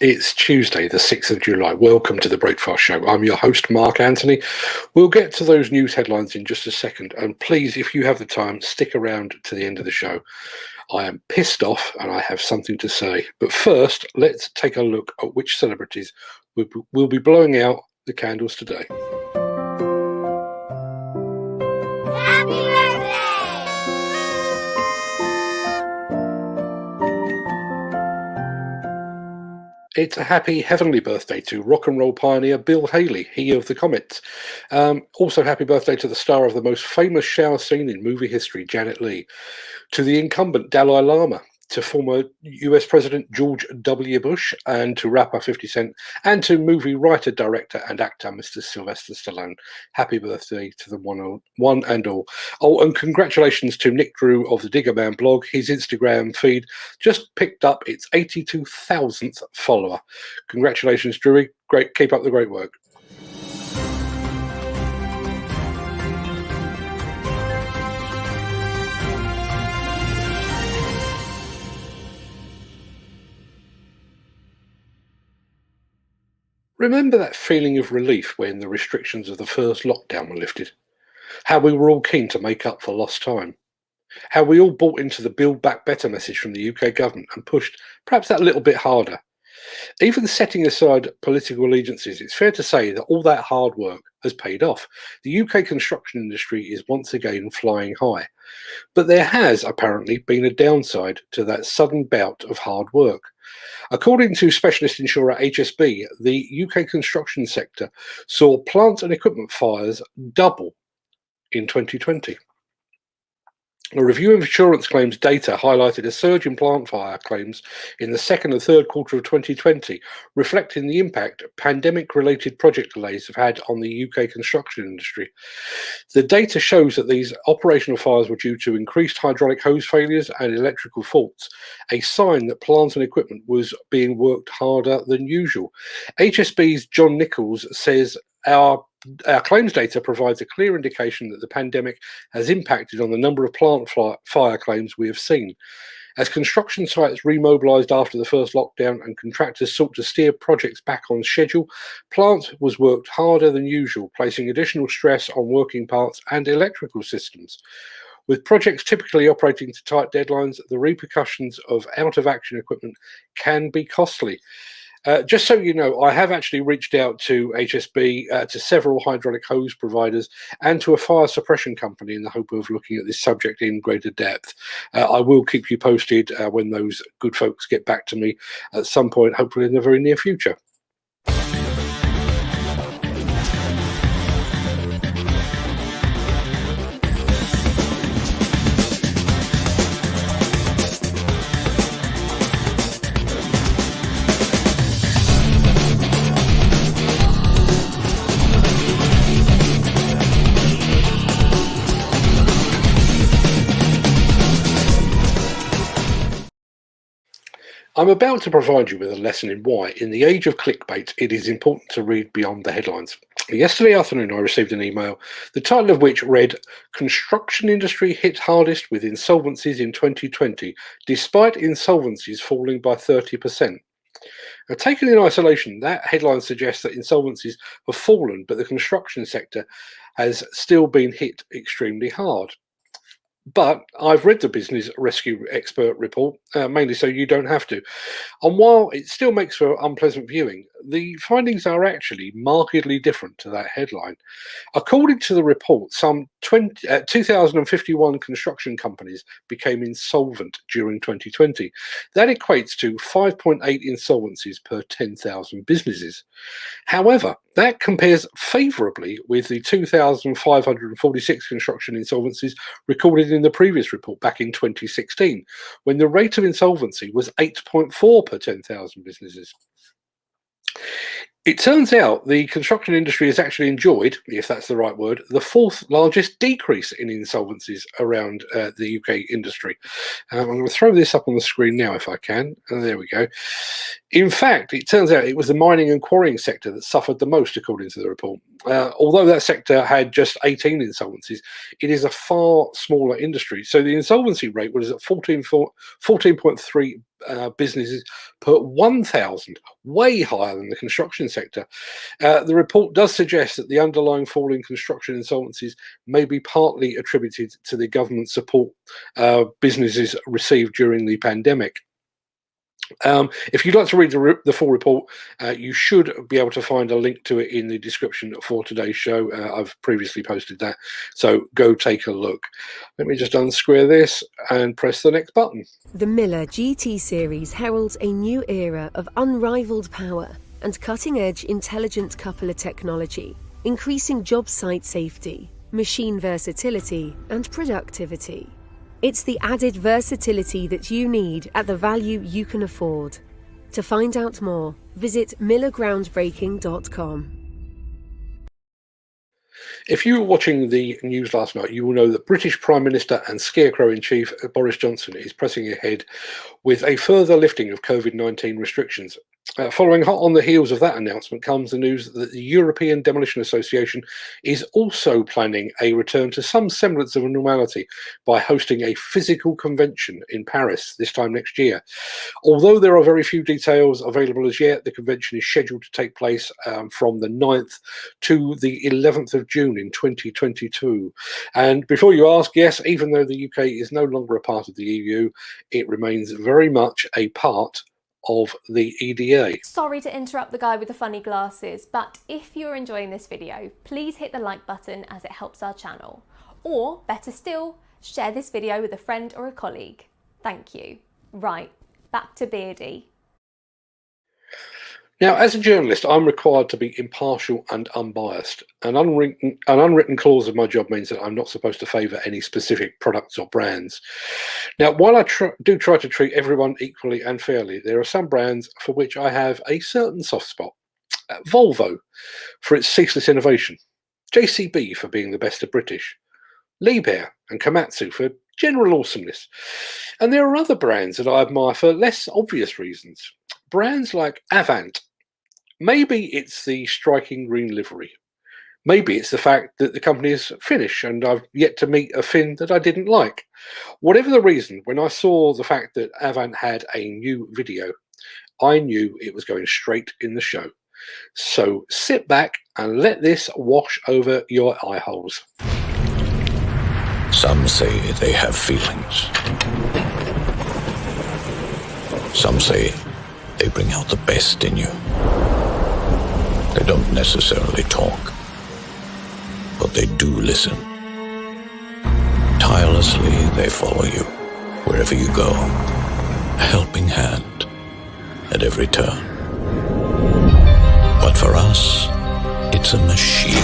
It's Tuesday, the 6th of July. Welcome to the Breakfast Show. I'm your host, Mark Anthony. We'll get to those news headlines in just a second. And please, if you have the time, stick around to the end of the show. I am pissed off and I have something to say. But first, let's take a look at which celebrities will be blowing out the candles today. Happy birthday! It's a happy heavenly birthday to rock and roll pioneer Bill Haley, he of the Comets. Also, happy birthday to the star of the most famous shower scene in movie history, Janet Leigh. To the incumbent Dalai Lama, to former US President George W. Bush, and to rapper 50 Cent, and to movie writer, director, and actor Mr. Sylvester Stallone. Happy birthday to the one and all. Oh, and congratulations to Nick Drew of the Digger Man blog. His Instagram feed just picked up its 82,000th follower. Congratulations, Drewy. Great, keep up the great work. Remember that feeling of relief when the restrictions of the first lockdown were lifted? How we were all keen to make up for lost time? How we all bought into the Build Back Better message from the UK government and pushed perhaps that little bit harder? Even setting aside political allegiances, it's fair to say that all that hard work has paid off. The UK construction industry is once again flying high. But there has apparently been a downside to that sudden bout of hard work. According to specialist insurer HSB, the UK construction sector saw plant and equipment fires double in 2020. A review of insurance claims data highlighted a surge in plant fire claims in the second and third quarter of 2020, reflecting the impact pandemic-related project delays have had on the UK construction industry. The data shows that these operational fires were due to increased hydraulic hose failures and electrical faults, a sign that plant and equipment was being worked harder than usual. HSB's John Nichols says our claims data provides a clear indication that the pandemic has impacted on the number of plant fire claims we have seen. As construction sites remobilised after the first lockdown and contractors sought to steer projects back on schedule, plant was worked harder than usual, placing additional stress on working parts and electrical systems. With projects typically operating to tight deadlines, the repercussions of out-of-action equipment can be costly. Just so you know, I have actually reached out to HSB, to several hydraulic hose providers, and to a fire suppression company in the hope of looking at this subject in greater depth. I will keep you posted when those good folks get back to me at some point, hopefully in the very near future. I'm about to provide you with a lesson in why, in the age of clickbait, it is important to read beyond the headlines. Yesterday afternoon, I received an email, the title of which read, "Construction industry hit hardest with insolvencies in 2020, despite insolvencies falling by 30%. Now, taken in isolation, that headline suggests that insolvencies have fallen, but the construction sector has still been hit extremely hard. But I've read the Business Rescue Expert report, mainly so you don't have to. And while it still makes for unpleasant viewing, the findings are actually markedly different to that headline. According to the report, some 2,051 construction companies became insolvent during 2020. That equates to 5.8 insolvencies per 10,000 businesses. However, that compares favourably with the 2,546 construction insolvencies recorded in the previous report back in 2016, when the rate of insolvency was 8.4 per 10,000 businesses. It turns out the construction industry has actually enjoyed, if that's the right word, the fourth largest decrease in insolvencies around the UK industry. I'm going to throw this up on the screen now if I can. There we go. In fact, it turns out it was the mining and quarrying sector that suffered the most, according to the report. Although that sector had just 18 insolvencies, it is a far smaller industry. So the insolvency rate was at 14.3 businesses per 1,000, way higher than the construction sector. The report does suggest that the underlying fall in construction insolvencies may be partly attributed to the government support businesses received during the pandemic. If you'd like to read the full report, you should be able to find a link to it in the description for today's show. I've previously posted that, so go take a look. Let me just unsquare this and press the next button. The Miller GT series heralds a new era of unrivaled power and cutting-edge intelligent coupler technology, increasing job site safety, machine versatility, and productivity. It's the added versatility that you need at the value you can afford. To find out more, visit millergroundbreaking.com. If you were watching the news last night, you will know that British Prime Minister and Scarecrow-in-Chief Boris Johnson is pressing ahead with a further lifting of COVID-19 restrictions. Following hot on the heels of that announcement comes the news that the European Demolition Association is also planning a return to some semblance of normality by hosting a physical convention in Paris this time next year. Although there are very few details available as yet, the convention is scheduled to take place from the 9th to the 11th of June in 2022. And before you ask, yes, even though the UK is no longer a part of the EU, it remains very much a part of the EDA. Sorry to interrupt the guy with the funny glasses, but if you're enjoying this video, please hit the like button as it helps our channel. Or, better still, share this video with a friend or a colleague. Thank you. Right, back to Beardy. Now, as a journalist, I'm required to be impartial and unbiased. An unwritten clause of my job means that I'm not supposed to favour any specific products or brands. Now, while I do try to treat everyone equally and fairly, there are some brands for which I have a certain soft spot. Volvo, for its ceaseless innovation. JCB, for being the best of British. Liebherr and Komatsu, for general awesomeness. And there are other brands that I admire for less obvious reasons. Brands like Avant. Maybe it's the striking green livery. Maybe it's the fact that the company is Finnish and I've yet to meet a Finn that I didn't like. Whatever the reason, when I saw the fact that Avant had a new video, I knew it was going straight in the show. So sit back and let this wash over your eye holes. Some say they have feelings. Some say they bring out the best in you. They don't necessarily talk, but they do listen. Tirelessly, they follow you wherever you go, a helping hand at every turn. But for us, it's a machine,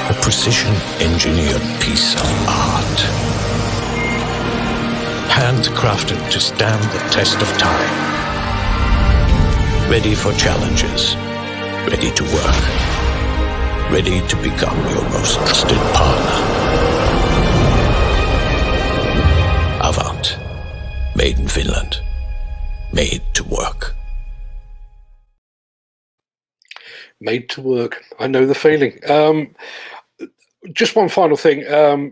a precision-engineered piece of art, handcrafted to stand the test of time. Ready for challenges, ready to work, ready to become your most trusted partner. Avant, made in Finland, made to work. Made to work. I know the feeling. Just one final thing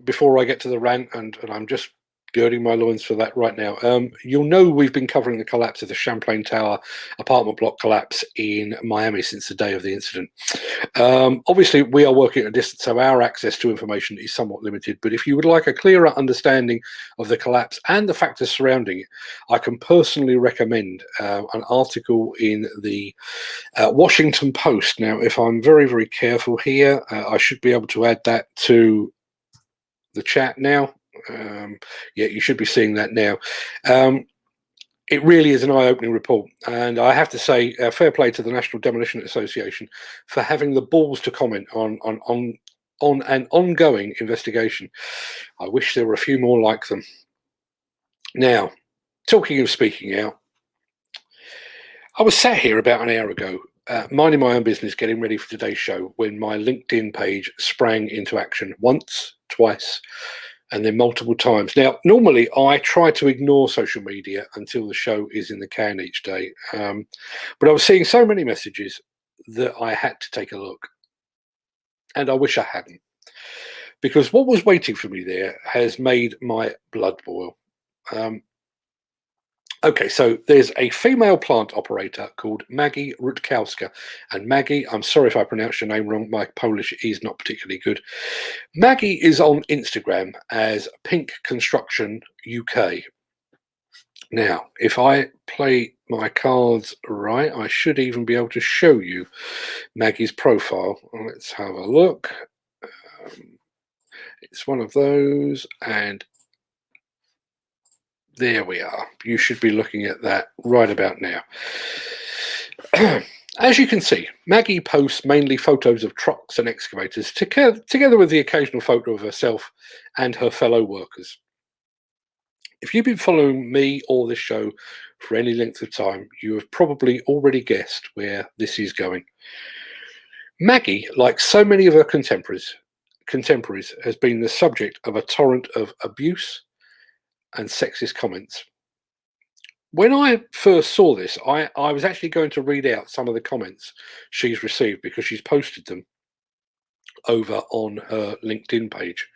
before I get to the rant, and I'm just girding my loins for that right now. You'll know we've been covering the collapse of the Champlain Tower apartment block collapse in Miami since the day of the incident. Obviously, we are working at a distance, so our access to information is somewhat limited. But if you would like a clearer understanding of the collapse and the factors surrounding it, I can personally recommend an article in the Washington Post. Now, if I'm very, very careful here, I should be able to add that to the chat now. Yeah, you should be seeing that now. It really is an eye-opening report, and I have to say, fair play to the National Demolition Association for having the balls to comment on an ongoing investigation. I wish there were a few more like them. Now, talking of speaking out, I was sat here about an hour ago, minding my own business, getting ready for today's show, when my LinkedIn page sprang into action once, twice, and then multiple times. Now, normally I try to ignore social media until the show is in the can each day. But I was seeing so many messages, that I had to take a look. And I wish I hadn't. Because what was waiting for me there has made my blood boil. Okay, so there's a female plant operator called Maggie Rutkowska. And Maggie, I'm sorry if I pronounced your name wrong. My Polish is not particularly good. Maggie is on Instagram as Pink Construction UK. Now, if I play my cards right, I should even be able to show you Maggie's profile. Let's have a look. It's one of those, and there we are. You should be looking at that right about now. As you can see, Maggie posts mainly photos of trucks and excavators, together with the occasional photo of herself and her fellow workers. If you've been following me or this show for any length of time, you have probably already guessed where this is going. Maggie, like so many of her contemporaries, has been the subject of a torrent of abuse and sexist comments. When I first saw this, I was actually going to read out some of the comments she's received because she's posted them over on her LinkedIn page.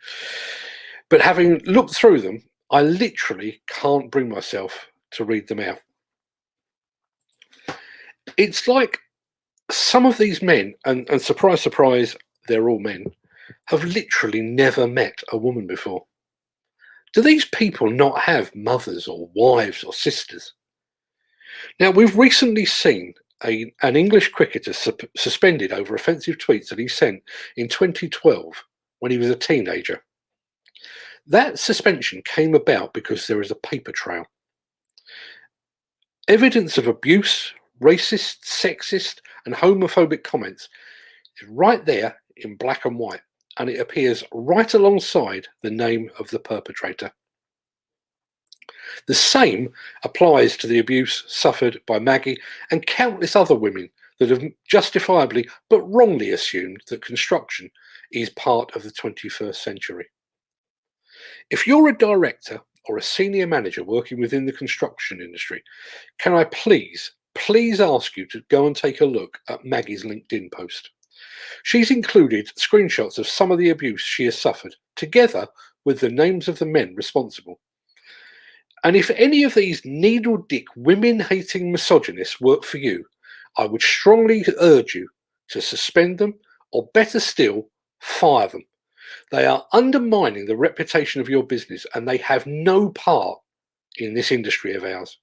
But having looked through them, I literally can't bring myself to read them out. It's like some of these men, and surprise, surprise, they're all men, have literally never met a woman before. Do these people not have mothers or wives or sisters? Now, we've recently seen an English cricketer suspended over offensive tweets that he sent in 2012 when he was a teenager. That suspension came about because there is a paper trail. Evidence of abuse, racist, sexist, and homophobic comments is right there in black and white, and it appears right alongside the name of the perpetrator. The same applies to the abuse suffered by Maggie and countless other women that have justifiably but wrongly assumed that construction is part of the 21st century. If you're a director or a senior manager working within the construction industry, can I please ask you to go and take a look at Maggie's LinkedIn post. She's included screenshots of some of the abuse she has suffered, together with the names of the men responsible. And if any of these needle-dick, women-hating misogynists work for you, I would strongly urge you to suspend them, or better still, fire them. They are undermining the reputation of your business, and they have no part in this industry of ours.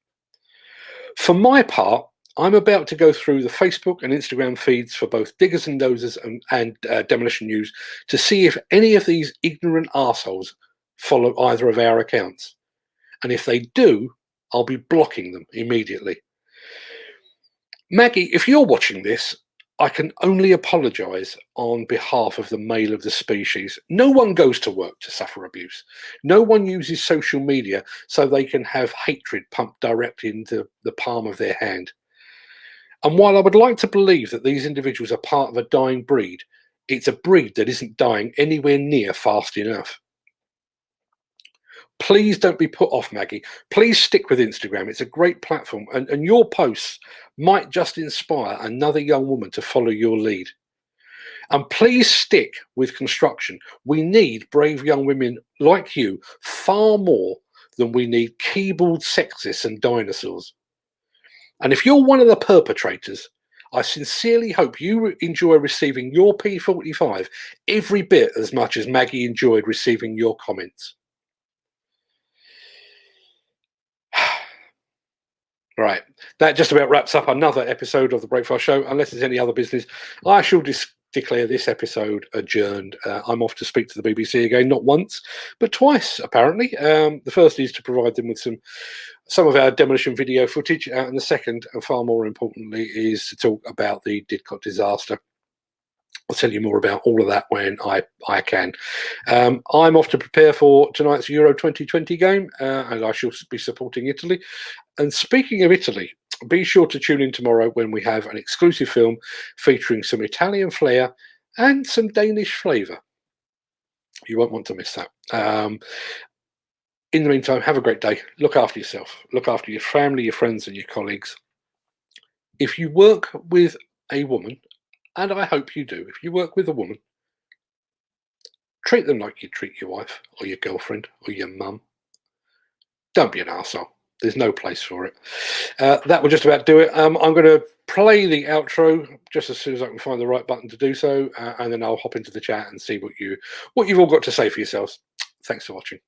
For my part, I'm about to go through the Facebook and Instagram feeds for both Diggers and Dozers and Demolition News to see if any of these ignorant arseholes follow either of our accounts. And if they do, I'll be blocking them immediately. Maggie, if you're watching this, I can only apologise on behalf of the male of the species. No one goes to work to suffer abuse. No one uses social media so they can have hatred pumped directly into the palm of their hand. And while I would like to believe that these individuals are part of a dying breed, it's a breed that isn't dying anywhere near fast enough. Please don't be put off, Maggie. Please stick with Instagram. It's a great platform, and your posts might just inspire another young woman to follow your lead. And please stick with construction. We need brave young women like you far more than we need keyboard sexists and dinosaurs. And if you're one of the perpetrators, I sincerely hope you enjoy receiving your P45 every bit as much as Maggie enjoyed receiving your comments. Right, that just about wraps up another episode of the Breakfast Show. Unless there's any other business, I shall declare this episode adjourned. I'm off to speak to the BBC again, not once, but twice, apparently. The first is to provide them with some of our demolition video footage, and the second, and far more importantly, is to talk about the Didcot disaster. I'll tell you more about all of that when I can. I'm off to prepare for tonight's Euro 2020 game, and I shall be supporting Italy. And speaking of Italy, be sure to tune in tomorrow when we have an exclusive film featuring some Italian flair and some Danish flavour. You won't want to miss that. In the meantime, have a great day. Look after yourself. Look after your family, your friends, and your colleagues. If you work with a woman And I hope you do. If you work with a woman, treat them like you treat your wife or your girlfriend or your mum. Don't be an arsehole. There's no place for it. That will just about do it. I'm going to play the outro just as soon as I can find the right button to do so, and then I'll hop into the chat and see what you've all got to say for yourselves. Thanks for watching.